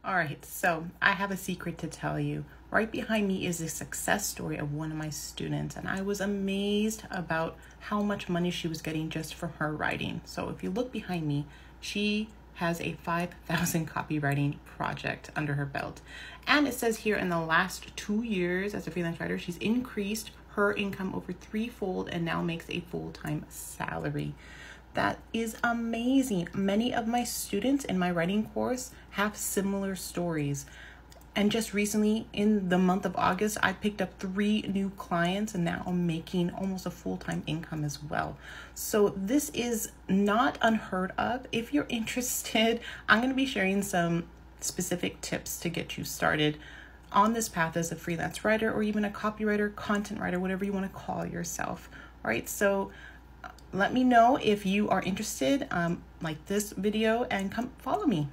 All right, so I have a secret to tell you. Right behind me is a success story of one of my students, and I was amazed about how much money she was getting just from her writing. So if you look behind me, she has a 5,000 copywriting project under her belt. And it says here in the last 2 years as a freelance writer, she's increased her income over threefold and now makes a full-time salary. That is amazing. Many of my students in my writing course have similar stories. And just recently, in the month of August, I picked up 3 new clients and now I'm making almost a full-time income as well. So this is not unheard of. If you're interested, I'm going to be sharing some specific tips to get you started on this path as a freelance writer or even a copywriter, content writer, whatever you want to call yourself. All right, so let me know if you are interested, like this video, and come follow me.